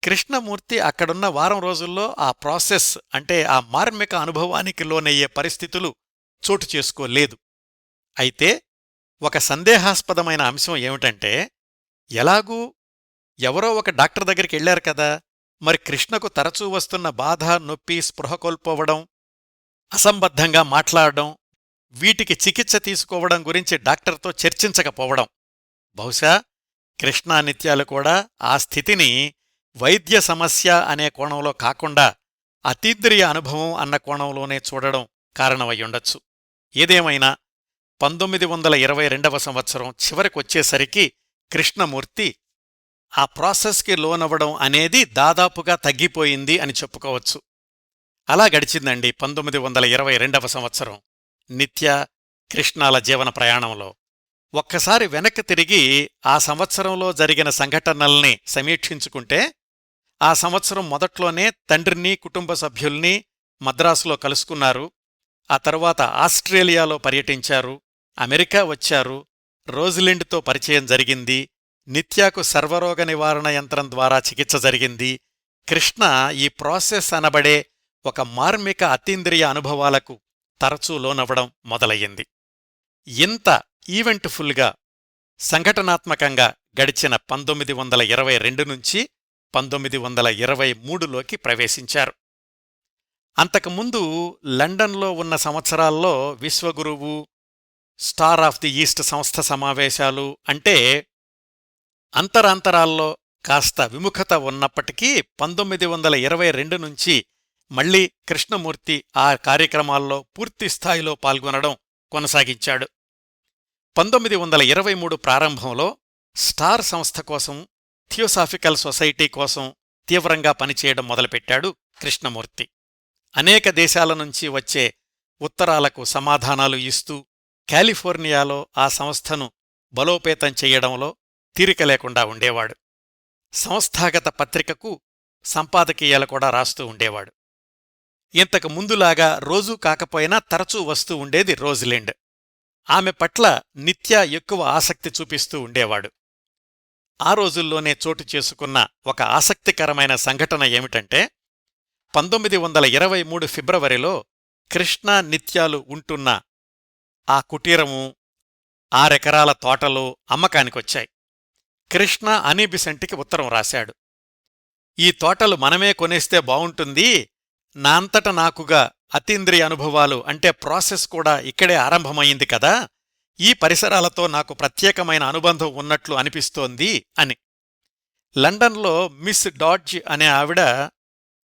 కృష్ణమూర్తి అక్కడున్న వారం రోజుల్లో ఆ ప్రాసెస్ అంటే ఆ మార్మిక అనుభవానికి లోనయ్యే పరిస్థితులు చోటు చేసుకోలేదు. అయితే ఒక సందేహాస్పదమైన అంశం ఏమిటంటే, ఎలాగూ ఎవరో ఒక డాక్టర్ దగ్గరికి వెళ్లారు కదా, మరి కృష్ణకు తరచూ వస్తున్న బాధ, నొప్పి, స్పృహ కోల్పోవడం, అసంబద్ధంగా మాట్లాడడం, వీటికి చికిత్స తీసుకోవడం గురించి డాక్టర్తో చర్చించకపోవడం. బహుశా కృష్ణానిత్యాలు కూడా ఆ స్థితిని వైద్య సమస్య అనే కోణంలో కాకుండా అతీంద్రియ అనుభవం అన్న కోణంలోనే చూడడం కారణమయ్యుండొచ్చు. ఏదేమైనా 1922వ సంవత్సరం చివరికొచ్చేసరికి కృష్ణమూర్తి ఆ ప్రాసెస్కి లోనవ్వడం అనేది దాదాపుగా తగ్గిపోయింది అని చెప్పుకోవచ్చు. అలా గడిచిందండి 1922వ సంవత్సరం నిత్య, కృష్ణాల జీవన ప్రయాణంలో. ఒక్కసారి వెనక్కి తిరిగి ఆ సంవత్సరంలో జరిగిన సంఘటనల్ని సమీక్షించుకుంటే, ఆ సంవత్సరం మొదట్లోనే తండ్రిని, కుటుంబ సభ్యుల్ని మద్రాసులో కలుసుకున్నారు. ఆ తరువాత ఆస్ట్రేలియాలో పర్యటించారు, అమెరికా వచ్చారు, రోజలిండ్తో పరిచయం జరిగింది, నిత్యాకు సర్వరోగ నివారణ యంత్రం ద్వారా చికిత్స జరిగింది. కృష్ణ ఈ ప్రాసెస్ అనబడే ఒక మార్మిక అతీంద్రియ అనుభవాలకు తరచూ లోనవ్వడం మొదలయ్యింది. ఇంత ఈవెంట్ఫుల్గా, సంఘటనాత్మకంగా గడిచిన 1922 నుంచి 1923లోకి ప్రవేశించారు. అంతకుముందు లండన్లో ఉన్న సంవత్సరాల్లో విశ్వగురువు, స్టార్ ఆఫ్ ది ఈస్ట్ సంస్థ సమావేశాలు అంటే అంతరాంతరాల్లో కాస్త విముఖత ఉన్నప్పటికీ 1922 నుంచి మళ్లీ కృష్ణమూర్తి ఆ కార్యక్రమాల్లో పూర్తిస్థాయిలో పాల్గొనడం కొనసాగించాడు. 1923 ప్రారంభంలో స్టార్ సంస్థ కోసం, థియోసాఫికల్ సొసైటీ కోసం తీవ్రంగా పనిచేయడం మొదలుపెట్టాడు కృష్ణమూర్తి. అనేక దేశాల నుంచి వచ్చే ఉత్తరాలకు సమాధానాలు ఇస్తూ కాలిఫోర్నియాలో ఆ సంస్థను బలోపేతం చెయ్యడంలో తీరిక లేకుండా ఉండేవాడు. సంస్థాగత పత్రికకు సంపాదకీయాలు కూడా రాస్తూ ఉండేవాడు. ఇంతకు ముందులాగా రోజూ కాకపోయినా తరచూ వస్తూ ఉండేది రోజ్లిండ్. ఆమె పట్ల నిత్యా ఎక్కువ ఆసక్తి చూపిస్తూ ఉండేవాడు. ఆ రోజుల్లోనే చోటు చేసుకున్న ఒక ఆసక్తికరమైన సంఘటన ఏమిటంటే 1923 ఫిబ్రవరిలో కృష్ణ నిత్యాలు ఉంటున్న ఆ కుటీరము, 6 ఎకరాల తోటలు అమ్మకానికొచ్చాయి. కృష్ణ అనీబిసెంట్కి ఉత్తరం రాశాడు. ఈ తోటలు మనమే కొనేస్తే బావుంటుంది, నా అంతట నాకుగా అతీంద్రియ అనుభవాలు అంటే ప్రాసెస్ కూడా ఇక్కడే ఆరంభమయ్యింది కదా, ఈ పరిసరాలతో నాకు ప్రత్యేకమైన అనుబంధం ఉన్నట్లు అనిపిస్తోంది అని. లండన్లో మిస్ డాడ్జ్ అనే ఆవిడ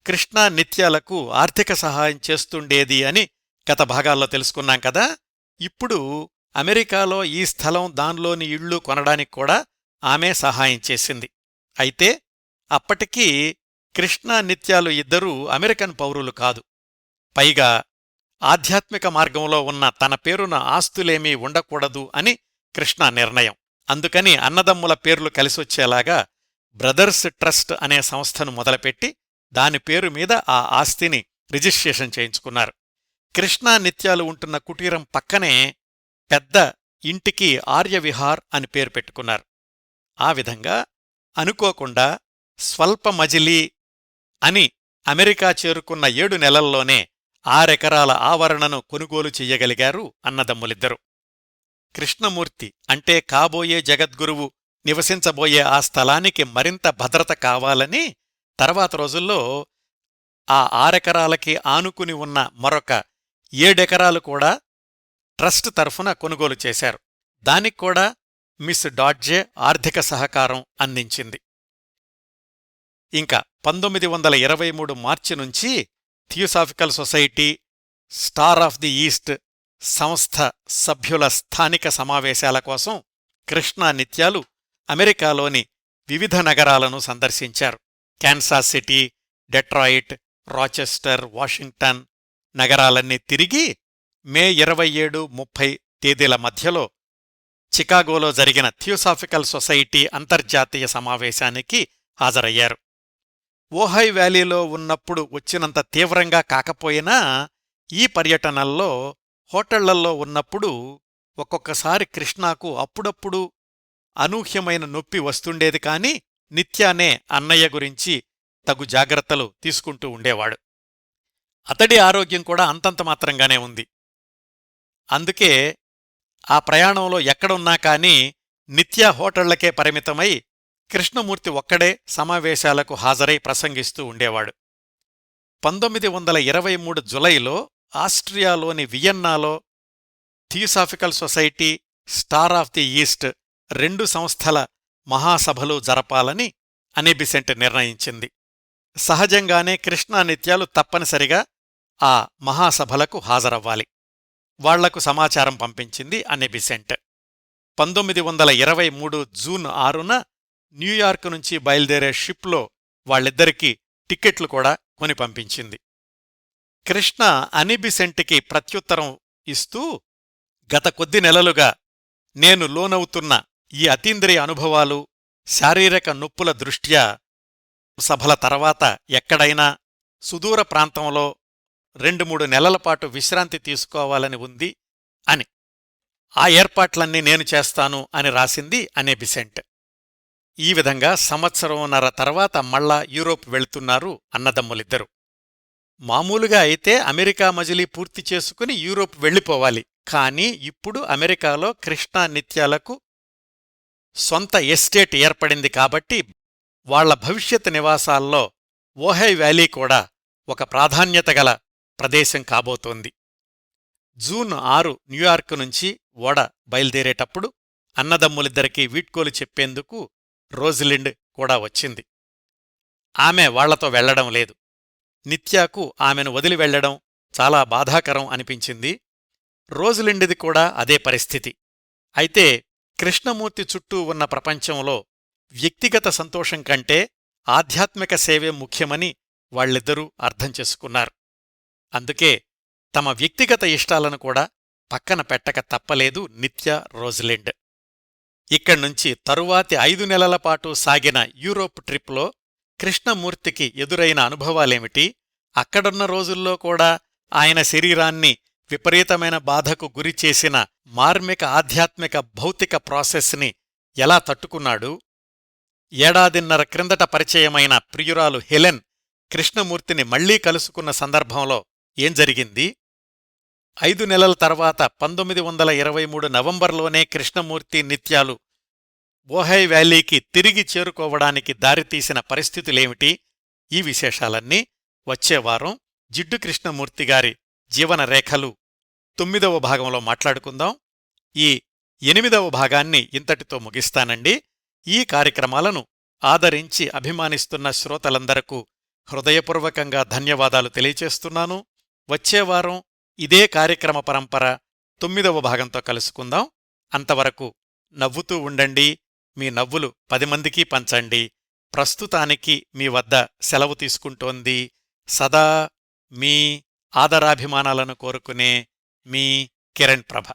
కృష్ణా నిత్యాలకు ఆర్థిక సహాయం చేస్తుండేది అని గత భాగాల్లో తెలుసుకున్నాం కదా. ఇప్పుడు అమెరికాలో ఈ స్థలం, దానిలోని ఇళ్ళు కొనడానికి కూడా ఆమె సహాయం చేసింది. అయితే అప్పటికీ కృష్ణా నిత్యాలు ఇద్దరూ అమెరికన్ పౌరులు కాదు. పైగా ఆధ్యాత్మిక మార్గంలో ఉన్న తన పేరున ఆస్తులేమీ ఉండకూడదు అని కృష్ణ నిర్ణయం. అందుకని అన్నదమ్ముల పేర్లు కలిసొచ్చేలాగా బ్రదర్స్ ట్రస్ట్ అనే సంస్థను మొదలుపెట్టి దాని పేరు మీద ఆ ఆస్తిని రిజిస్ట్రేషన్ చేయించుకున్నారు. కృష్ణా నిత్యాలు ఉంటున్న కుటీరం పక్కనే పెద్ద ఇంటికి ఆర్యవిహార్ అని పేరు పెట్టుకున్నారు. ఆ విధంగా అనుకోకుండా స్వల్ప మజిలీ అని అమెరికా చేరుకున్న 7 నెలల్లోనే 6 ఎకరాల ఆవరణను కొనుగోలు చెయ్యగలిగారు అన్నదమ్ములిద్దరూ. కృష్ణమూర్తి అంటే కాబోయే జగద్గురువు నివసించబోయే ఆ స్థలానికి మరింత భద్రత కావాలని తర్వాత రోజుల్లో ఆ 6 ఎకరాలకి ఆనుకుని ఉన్న మరొక 7 ఎకరాలు కూడా ట్రస్ట్ తరఫున కొనుగోలు చేశారు. దానిక్కూడా మిస్ డాడ్జే ఆర్థిక సహకారం అందించింది. ఇంకా 1923 మార్చి నుంచి theosophical society, star of the east సంస్థ సభ్యుల స్థానిక సమావేశాల కోసం కృష్ణా నిత్యాలు అమెరికాలోని వివిధ నగరాలను సందర్శించారు. Kansas City, Detroit, Rochester, Washington నగరాలన్నీ తిరిగి మే 27-30 తేదీల మధ్యలో చికాగోలో జరిగిన థియోసాఫికల్ సొసైటీ అంతర్జాతీయ సమావేశానికి హాజరయ్యారు. ఓహై వ్యాలీలో ఉన్నప్పుడు వచ్చినంత తీవ్రంగా కాకపోయినా ఈ పర్యటనల్లో హోటళ్లల్లో ఉన్నప్పుడు ఒక్కొక్కసారి కృష్ణాకు అప్పుడప్పుడు అనూహ్యమైన నొప్పి వస్తుండేది. కాని నిత్యానే అన్నయ్య గురించి తగు జాగ్రత్తలు తీసుకుంటూ ఉండేవాడు. అతడి ఆరోగ్యం కూడా అంతంత మాత్రంగానే ఉంది. అందుకే ఆ ప్రయాణంలో ఎక్కడున్నా కాని నిత్యా హోటళ్లకే పరిమితమై కృష్ణమూర్తి ఒక్కడే సమావేశాలకు హాజరై ప్రసంగిస్తూ ఉండేవాడు. 1923 జులైలో ఆస్ట్రియాలోని వియన్నాలో theosophical society, star of the east 2 సంస్థల మహాసభలు జరపాలని అనీబిసెంట్ నిర్ణయించింది. సహజంగానే కృష్ణా నిత్యాలు తప్పనిసరిగా ఆ మహాసభలకు హాజరవ్వాలి. వాళ్లకు సమాచారం పంపించింది అనీబిసెంట్. 1923 జూన్ 6న న్యూయార్క్ నుంచి బయలుదేరే షిప్లో వాళ్ళిద్దరికీ టిక్కెట్లు కూడా కొని పంపించింది. కృష్ణ అనీబిసెంట్కి ప్రత్యుత్తరం ఇస్తూ, గత కొద్ది నెలలుగా నేను లోనవుతున్న ఈ అతీంద్రియ అనుభవాలు, శారీరక నొప్పుల దృష్ట్యా సభల తర్వాత ఎక్కడైనా సుదూర ప్రాంతంలో 2-3 నెలలపాటు విశ్రాంతి తీసుకోవాలని ఉంది అని. ఆ ఏర్పాట్లన్నీ నేను చేస్తాను అని రాసింది అనీబిసెంట్. ఈ విధంగా సంవత్సరంన్నర తర్వాత మళ్ళా యూరోప్ వెళ్తున్నారు అన్నదమ్ములిద్దరూ. మామూలుగా అయితే అమెరికా మజిలీ పూర్తి చేసుకుని యూరోప్ వెళ్ళిపోవాలి. కానీ ఇప్పుడు అమెరికాలో కృష్ణా నిత్యాలకు సొంత ఎస్టేట్ ఏర్పడింది కాబట్టి వాళ్ల భవిష్యత్ నివాసాల్లో ఓహై వ్యాలీ కూడా ఒక ప్రాధాన్యత గల ప్రదేశం కాబోతోంది. జూన్ 6 న్యూయార్క్ నుంచి ఓడ బయల్దేరేటప్పుడు అన్నదమ్ములిద్దరికీ వీడ్కోలు చెప్పేందుకు రోజ్లిండ్ కూడా వచ్చింది. ఆమె వాళ్లతో వెళ్లడం లేదు. నిత్యాకు ఆమెను వదిలి వెళ్లడం చాలా బాధాకరం అనిపించింది. రోజ్లిండిది కూడా అదే పరిస్థితి. అయితే కృష్ణమూర్తి చుట్టూ ఉన్న ప్రపంచంలో వ్యక్తిగత సంతోషం కంటే ఆధ్యాత్మిక సేవే ముఖ్యమని వాళ్ళిద్దరూ అర్థం చేసుకున్నారు. అందుకే తమ వ్యక్తిగత ఇష్టాలను కూడా పక్కన పెట్టక తప్పలేదు నిత్య, రోజ్లిండ్. ఇక్కడ్నుంచి తరువాతి 5 నెలలపాటు సాగిన యూరోప్ ట్రిప్లో కృష్ణమూర్తికి ఎదురైన అనుభవాలేమిటి, అక్కడున్న రోజుల్లో కూడా ఆయన శరీరాన్ని విపరీతమైన బాధకు గురిచేసిన మార్మిక ఆధ్యాత్మిక భౌతిక ప్రాసెస్ని ఎలా తట్టుకున్నాడు, ఏడాదిన్నర క్రిందట పరిచయమైన ప్రియురాలు హెలెన్ కృష్ణమూర్తిని మళ్లీ కలుసుకున్న సందర్భంలో ఏం జరిగింది, 5 నెలల తర్వాత 1923 నవంబర్లోనే కృష్ణమూర్తి, నిత్యాలు ఓహై వ్యాలీకి తిరిగి చేరుకోవడానికి దారితీసిన పరిస్థితులేమిటి, ఈ విశేషాలన్నీ వచ్చేవారం జిడ్డు కృష్ణమూర్తిగారి జీవనరేఖలు 9వ భాగంలో మాట్లాడుకుందాం. ఈ 8వ భాగాన్ని ఇంతటితో ముగిస్తానండి. ఈ కార్యక్రమాలను ఆదరించి అభిమానిస్తున్న శ్రోతలందరకు హృదయపూర్వకంగా ధన్యవాదాలు తెలియచేస్తున్నాను. వచ్చేవారం ఇదే కార్యక్రమ పరంపర 9వ భాగంతో కలుసుకుందాం. అంతవరకు నవ్వుతూ ఉండండి. మీ నవ్వులు 10 మందికి పంచండి. ప్రస్తుతానికి మీ వద్ద సెలవు తీసుకుంటోంది సదా మీ ఆదరాభిమానాలను కోరుకునే మీ కిరణ్ ప్రభ.